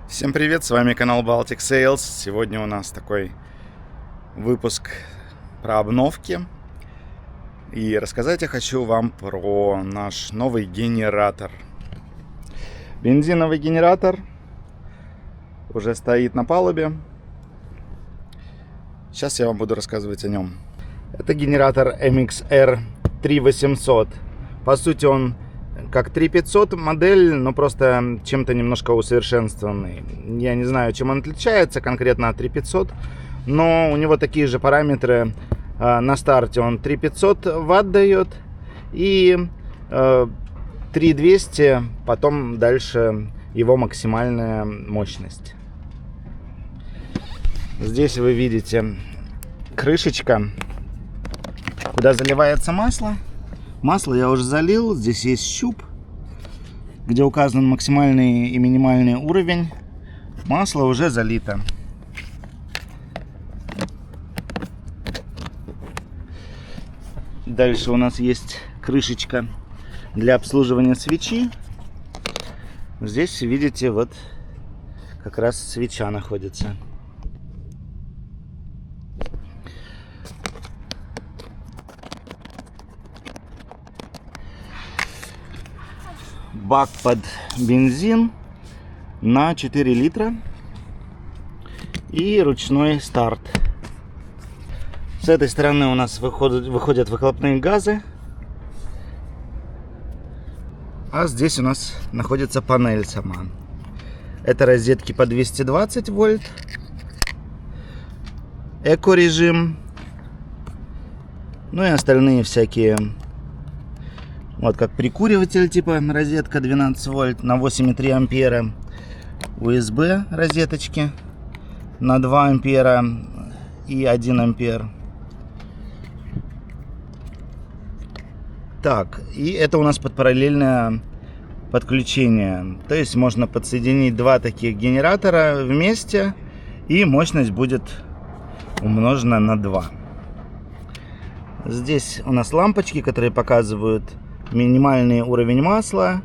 Всем привет, с вами канал Baltic Sales. Сегодня у нас такой выпуск про обновки. И рассказать я хочу вам про наш новый генератор. Бензиновый генератор уже стоит на палубе. Сейчас я вам буду рассказывать о нем. Это генератор MXR 3800. По сути он как 3500 модель, но просто чем-то немножко усовершенствованный. Я не знаю, чем он отличается конкретно от 3500, но у него такие же параметры. На старте он 3500 ватт дает и 3200, потом дальше его максимальная мощность. Здесь вы видите крышечка, куда заливается масло. Масло я уже залил, здесь есть щуп, где указан максимальный и минимальный уровень. Масло уже залито. Дальше у нас есть крышечка для обслуживания свечи. Здесь видите, вот как раз свеча находится. Бак под бензин на 4 литра и ручной старт. С этой стороны у нас выходят выхлопные газы, а здесь у нас находится панель сама. Это розетки по 220 вольт, эко-режим, ну и остальные всякие. Вот как прикуриватель, типа розетка 12 вольт на 8,3 ампера. USB розеточки на 2 ампера и 1 ампер. Так, и это у нас под параллельное подключение. То есть можно подсоединить два таких генератора вместе, и мощность будет умножена на 2. Здесь у нас лампочки, которые показывают минимальный уровень масла,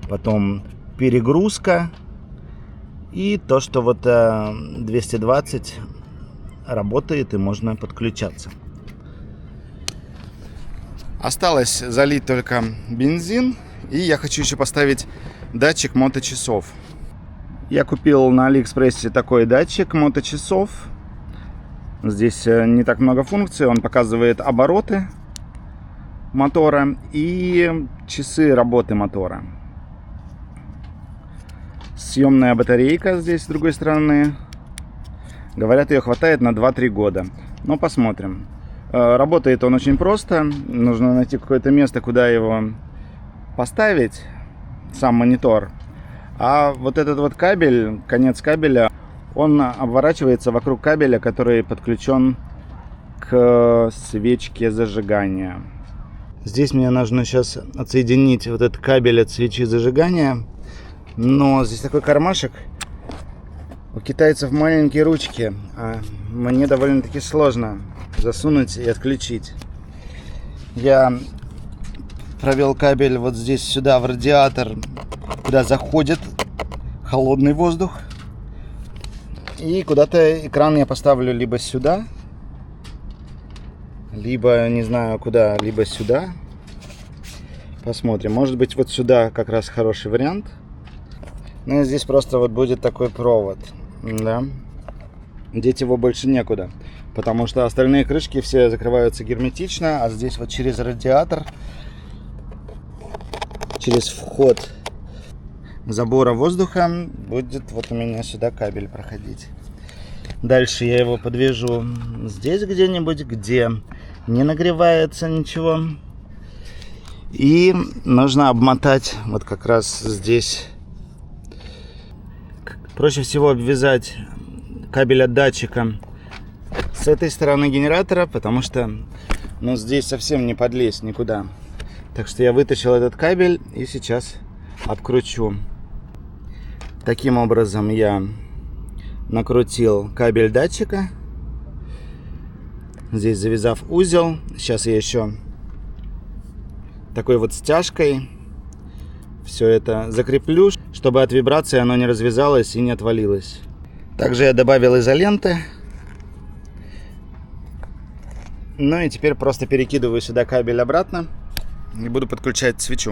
потом перегрузка и то, что вот 220 работает и можно подключаться. Осталось залить только бензин, и я хочу еще поставить датчик моточасов. Я купил на Алиэкспрессе такой датчик моточасов. Здесь не так много функций, он показывает обороты мотора и часы работы мотора. Съемная батарейка здесь с другой стороны. Говорят, ее хватает на 2-3 года. Но посмотрим. Работает он очень просто. Нужно найти какое-то место, куда его поставить, сам монитор. А вот этот вот кабель, конец кабеля, он обворачивается вокруг кабеля, который подключен к свечке зажигания. Здесь мне нужно сейчас отсоединить вот этот кабель от свечи зажигания. Но здесь такой кармашек. У китайцев маленькие ручки, а мне довольно-таки сложно засунуть и отключить. Я провел кабель вот здесь сюда в радиатор, куда заходит холодный воздух. И куда-то экран я поставлю либо сюда, либо, не знаю куда, либо сюда. Посмотрим. Может быть, вот сюда как раз хороший вариант. Ну и здесь просто вот будет такой провод. Да. Деть его больше некуда. Потому что остальные крышки все закрываются герметично. А здесь вот через радиатор, через вход забора воздуха будет вот у меня сюда кабель проходить. Дальше я его подвяжу здесь где-нибудь, где не нагревается ничего. И нужно обмотать вот как раз здесь. Проще всего обвязать кабель от датчика с этой стороны генератора, потому что здесь совсем не подлезть никуда. Так что я вытащил этот кабель и сейчас обкручу. Таким образом я накрутил кабель датчика, здесь завязав узел. Сейчас я еще такой вот стяжкой все это закреплю, чтобы от вибрации оно не развязалось и не отвалилось. Также я добавил изоленты. Ну и теперь просто перекидываю сюда кабель обратно и буду подключать свечу.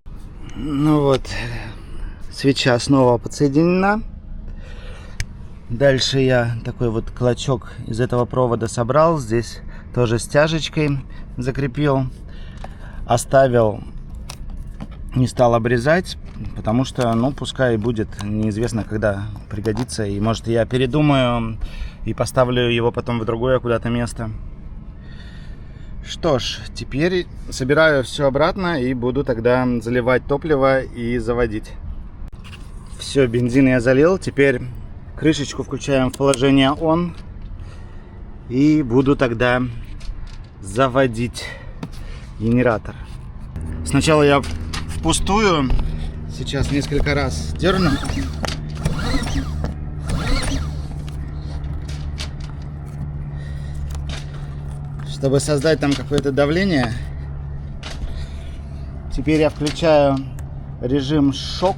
Ну вот, свеча снова подсоединена. Дальше я такой вот клочок из этого провода собрал. Здесь тоже стяжечкой закрепил. Оставил, не стал обрезать, потому что, ну, пускай будет, неизвестно, когда пригодится. И может я передумаю и поставлю его потом в другое куда-то место. Что ж, теперь собираю все обратно и буду тогда заливать топливо и заводить. Все, бензин я залил. Теперь крышечку включаем в положение ON. И буду тогда заводить генератор. Сначала я впустую. Сейчас несколько раз дерну. Чтобы создать там какое-то давление. Теперь я включаю режим шок.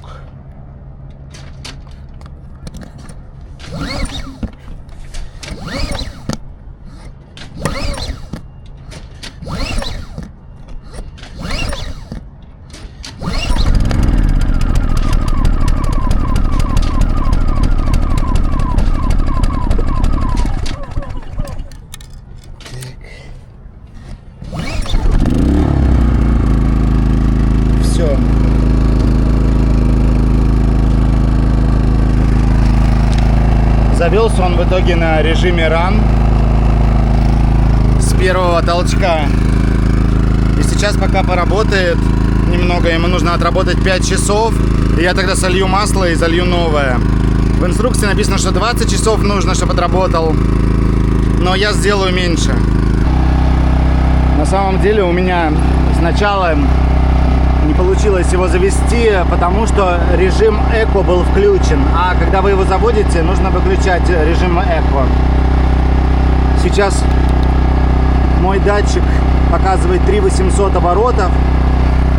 Завелся он в итоге на режиме Run с первого толчка. И сейчас пока поработает немного, ему нужно отработать 5 часов. И я тогда солью масло и залью новое. В инструкции написано, что 20 часов нужно, чтобы отработал. Но я сделаю меньше. На самом деле у меня сначала не получилось его завести, потому что режим эко был включен. А когда вы его заводите, нужно выключать режим эко. Сейчас мой датчик показывает 3800 оборотов.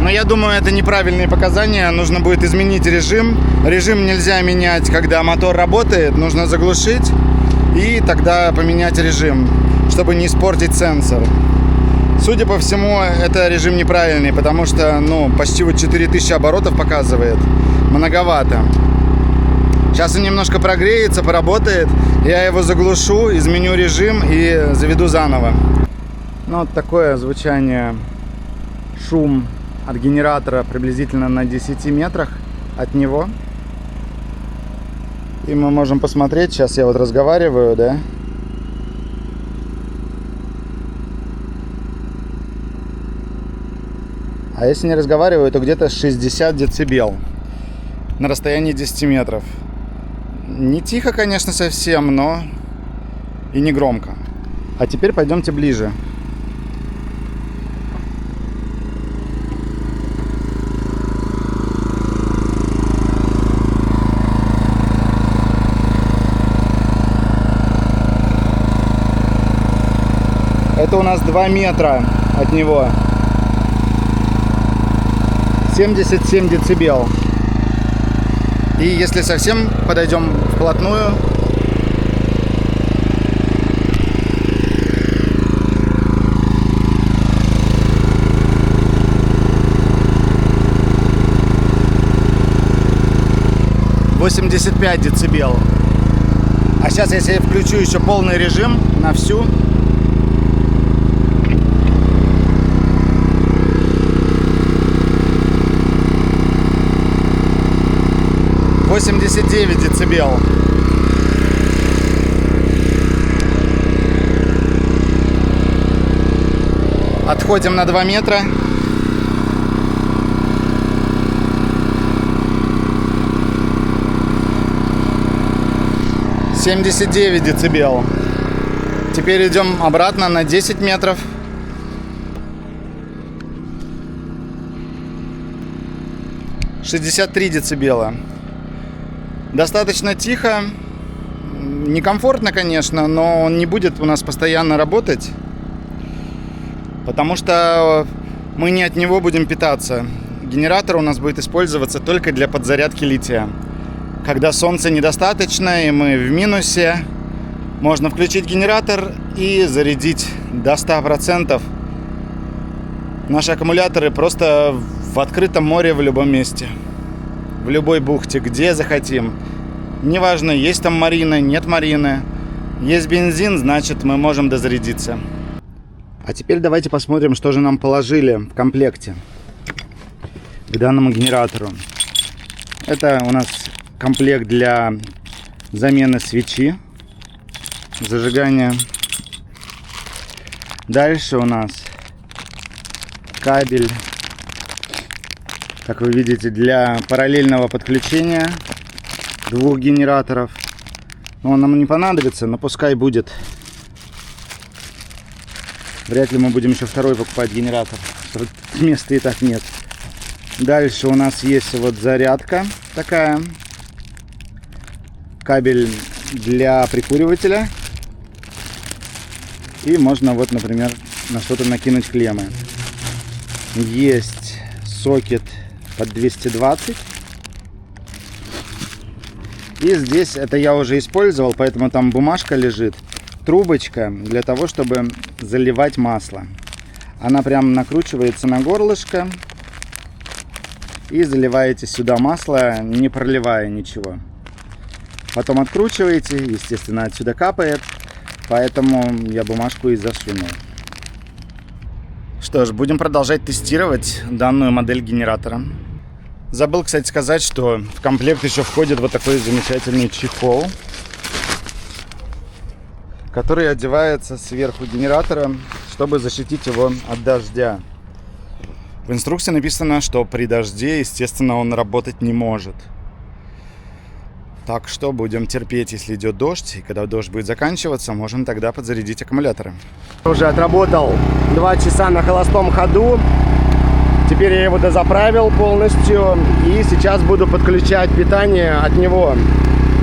Но я думаю, это неправильные показания. Нужно будет изменить режим. Режим нельзя менять, когда мотор работает. Нужно заглушить и тогда поменять режим, чтобы не испортить сенсор. Судя по всему, это режим неправильный, потому что, ну, почти вот 4000 оборотов показывает. Многовато. Сейчас он немножко прогреется, поработает. Я его заглушу, изменю режим и заведу заново. Ну, вот такое звучание, шум от генератора приблизительно на 10 метрах от него. И мы можем посмотреть, сейчас я вот разговариваю, да. А если не разговариваю, то где-то 60 децибел на расстоянии 10 метров. Не тихо, конечно, совсем, но и не громко. А теперь пойдемте ближе. Это у нас 2 метра от него. 77 децибел. И если совсем подойдем вплотную, — 85 децибел. А сейчас, если я включу еще полный режим на всю, — 89 децибел. Отходим на 2 метра. — 79 децибел. Теперь идем обратно на 10 метров. — 63 децибела. Достаточно тихо, некомфортно, конечно, но он не будет у нас постоянно работать, потому что мы не от него будем питаться. генератор у нас будет использоваться только для подзарядки лития. Когда солнца недостаточно и мы в минусе, можно включить генератор и зарядить до 100% наши аккумуляторы просто в открытом море в любом месте. В любой бухте, где захотим. Неважно, есть там марина, нет марины. Есть бензин, значит, мы можем дозарядиться. А теперь давайте посмотрим, что же нам положили в комплекте к данному генератору. Это у нас комплект для замены свечи, зажигания. Дальше у нас кабель, как вы видите, для параллельного подключения двух генераторов. Но он нам не понадобится, но пускай будет. Вряд ли мы будем еще второй покупать генератор. Места и так нет. Дальше у нас есть вот зарядка такая. Кабель для прикуривателя. И можно вот, например, на что-то накинуть клеммы. Есть сокет под 220. И здесь, это я уже использовал, поэтому там бумажка лежит. Трубочка для того, чтобы заливать масло. Она прям накручивается на горлышко. И заливаете сюда масло, не проливая ничего. Потом откручиваете, естественно, отсюда капает. Поэтому я бумажку и засунул. Что ж, будем продолжать тестировать данную модель генератора. Забыл, кстати, сказать, что в комплект еще входит вот такой замечательный чехол, который одевается сверху генератора, чтобы защитить его от дождя. В инструкции написано, что при дожде, естественно, он работать не может. Так что будем терпеть, если идет дождь, и когда дождь будет заканчиваться, можем тогда подзарядить аккумуляторы. Уже отработал 2 часа на холостом ходу. Теперь я его дозаправил полностью. И сейчас буду подключать питание от него,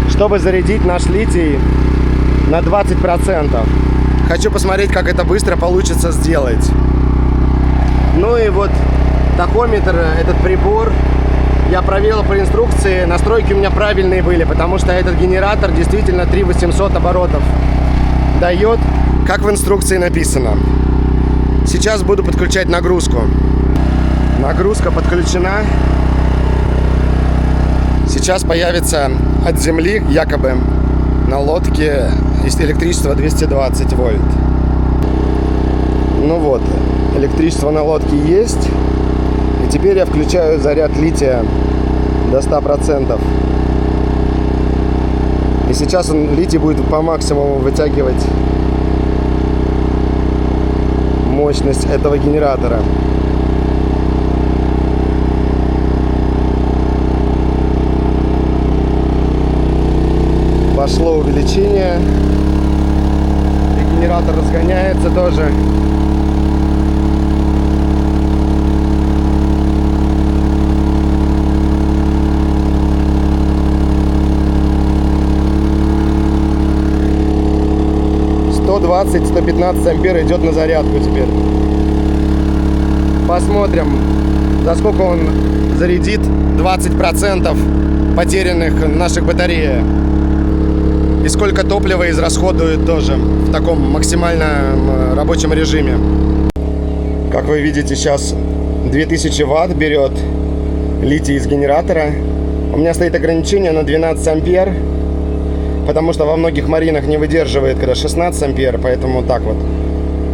чтобы зарядить наш литий на 20%. Хочу посмотреть, как это быстро получится сделать. Ну и вот тахометр, этот прибор, я проверил по инструкции, настройки у меня правильные были, потому что этот генератор действительно 3800 оборотов дает, как в инструкции написано. Сейчас буду подключать нагрузку. Нагрузка подключена. Сейчас появится от земли, якобы, на лодке электричество 220 вольт. Ну вот, электричество на лодке есть. И теперь я включаю заряд лития до 100%. И сейчас литий будет по максимуму вытягивать мощность этого генератора. Пошло увеличение. И генератор разгоняется тоже. — 120-115 ампер идет на зарядку теперь. Посмотрим, за сколько он зарядит 20% потерянных наших батареек. И сколько топлива израсходует тоже в таком максимально рабочем режиме. Как вы видите, сейчас 2000 ватт берет литий из генератора. У меня стоит ограничение на 12 ампер. Потому что во многих маринах не выдерживает, когда 16 ампер, поэтому так вот.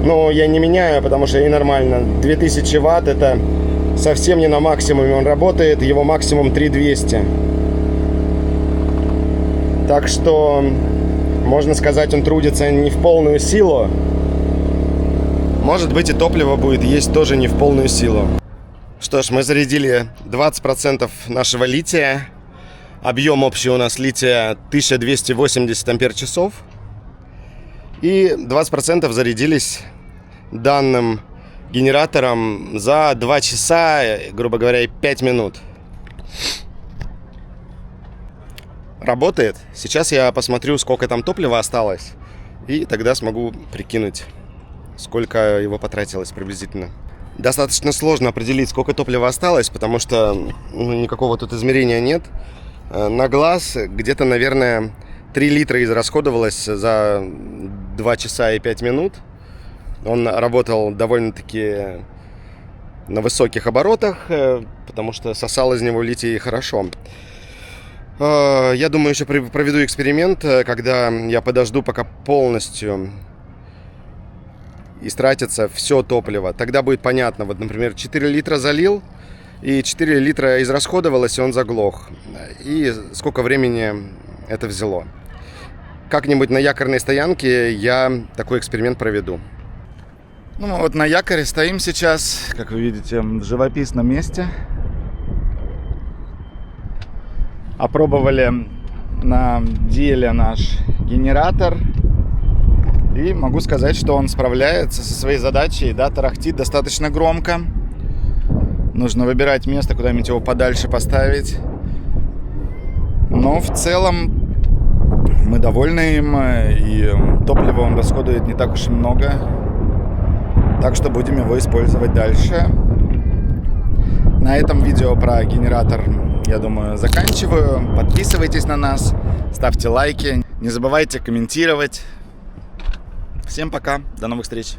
Но я не меняю, потому что и нормально. 2000 ватт это совсем не на максимуме он работает, его максимум 3200. Так что, можно сказать, он трудится не в полную силу. Может быть, и топливо будет есть тоже не в полную силу. Что ж, мы зарядили 20% нашего лития. Объем общий у нас лития 1280 ампер-часов. И 20% зарядились данным генератором за 2 часа, грубо говоря, и 5 минут. Работает. Сейчас я посмотрю, сколько там топлива осталось. И тогда смогу прикинуть, сколько его потратилось приблизительно. Достаточно сложно определить, сколько топлива осталось, потому что никакого тут измерения нет. На глаз где-то, наверное, 3 литра израсходовалось за 2 часа и 5 минут. Он работал довольно-таки на высоких оборотах, потому что сосал из него литий хорошо. Я думаю, еще проведу эксперимент, когда я подожду, пока полностью истратится все топливо. Тогда будет понятно. Вот, например, 4 литра залил, и 4 литра израсходовалось, и он заглох. И сколько времени это взяло. Как-нибудь на якорной стоянке я такой эксперимент проведу. Ну, мы вот на якоре стоим сейчас, как вы видите, в живописном месте. Опробовали на деле наш генератор. И могу сказать, что он справляется со своей задачей, да, тарахтит достаточно громко. Нужно выбирать место, куда-нибудь его подальше поставить. Но в целом мы довольны им, и топлива он расходует не так уж и много. Так что будем его использовать дальше. На этом видео про генератор, я думаю, заканчиваю. Подписывайтесь на нас, ставьте лайки, не забывайте комментировать. Всем пока, до новых встреч!